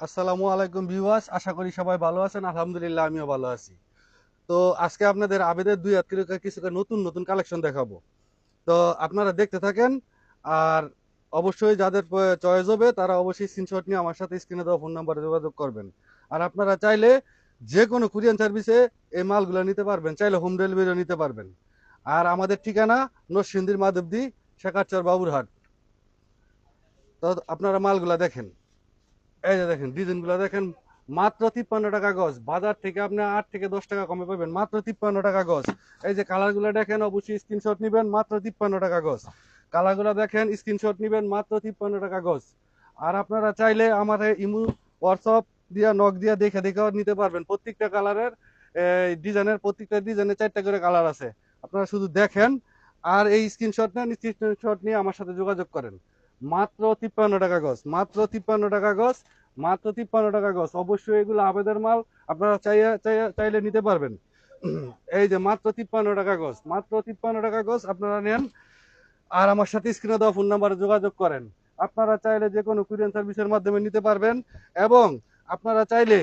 আসসালামু আলাইকুম ভিউয়ার্স, আশা করি সবাই ভালো আছেন। আলহামদুলিল্লাহ আমিও ভালো আছি। তো আজকে আপনাদের আবেদের দুই হাত কিছু নতুন নতুন কালেকশন দেখাবো। তো আপনারা দেখতে থাকেন। আর অবশ্যই যাদের চয়েস হবে তারা অবশ্যই স্ক্রিনশট নিয়ে আমার সাথে স্ক্রিনে দেওয়া ফোন নাম্বারে যোগাযোগ করবেন। আর আপনারা চাইলে যে কোনো কুরিয়ান সার্ভিসে এই মালগুলো নিতে পারবেন, চাইলে হোম ডেলিভারিও নিতে পারবেন। আর আমাদের ঠিকানা নরসিংদীর মাধবদী, শেখারচর, বাবুরহাট। তো আপনারা মালগুলা দেখেন। এই যে দেখেন ডিজাইনগুলো দেখেন, মাত্র 53 টাকা গজ। বাজার থেকে আপনি 8 থেকে 10 টাকা কমে পাবেন, মাত্র 53 টাকা গজ। এই যে কালারগুলো দেখেন, অবশ্যই স্ক্রিনশট নিবেন, মাত্র 53 টাকা গজ। কালারগুলো দেখেন, স্ক্রিনশট নিবেন, মাত্র 53 টাকা গজ। আর আপনারা চাইলে আমার ইমো, হোয়াটসঅ্যাপ দিয়া, নক দিয়া দেখে দেখেও নিতে পারবেন। প্রত্যেকটা কালারের ডিজাইনের, প্রত্যেকটা ডিজাইনের 4টা করে কালার আছে। আপনারা শুধু দেখেন আর এই স্ক্রিনশট নেন, স্ক্রিনশট নিয়ে আমার সাথে যোগাযোগ করেন। মাত্র 53 টাকা গজ, মাত্র 53 টাকা গজ, মাত্র 53 টাকা গজ। অবশ্যই এগুলো আবেদন মাল, আপনারা চাইলে নিতে পারবেন। এই যে মাত্র 53 টাকা গজ, মাত্র 53 টাকা গজ আপনারা নেন। আর আমার সাথে স্ক্রিনে দেওয়া ফোন নাম্বারে যোগাযোগ করেন। আপনারা চাইলে যে কোনো কুরিয়ার সার্ভিসের মাধ্যমে নিতে পারবেন, এবং আপনারা চাইলে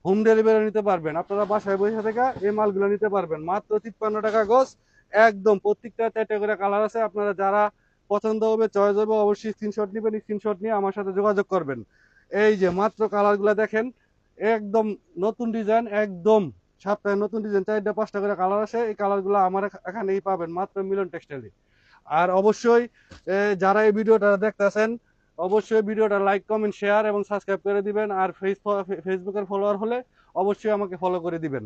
হোম ডেলিভারি নিতে পারবেন। আপনারা বাসায় বসে থেকে এই মালগুলো নিতে পারবেন, মাত্র 53 টাকা গজ। একদম প্রত্যেকটা 4টা করে কালার আছে। আপনারা যারা পছন্দ হবে, চয়েস হবে, অবশ্যই স্ক্রিনশট নেবেন। স্ক্রিনশট নিয়ে আমার সাথে যোগাযোগ করবেন। এই যে মাত্র কালারগুলো দেখেন, একদম নতুন ডিজাইন, একদম সপ্তাহে নতুন ডিজাইন, 4টা 5টা করে কালার আছে। এই কালারগুলো আমার এখানেই পাবেন, মাত্র মিলন টেক্সটাইলে। আর অবশ্যই যারা এই ভিডিওটা দেখতেছেন, অবশ্যই ভিডিওটা লাইক, কমেন্ট, শেয়ার এবং সাবস্ক্রাইব করে দিবেন। আর ফেসবুকের ফলোয়ার হলে অবশ্যই আমাকে ফলো করে দিবেন,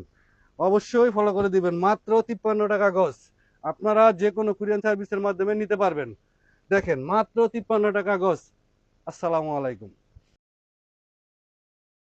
অবশ্যই ফলো করে দিবেন। মাত্র 53 টাকা গজ আপনারা যে কোনো কুরিয়ান সার্ভিসের মাধ্যমে নিতে পারবেন। দেখেন মাত্র 53 টাকা গজ। আসসালামু আলাইকুম।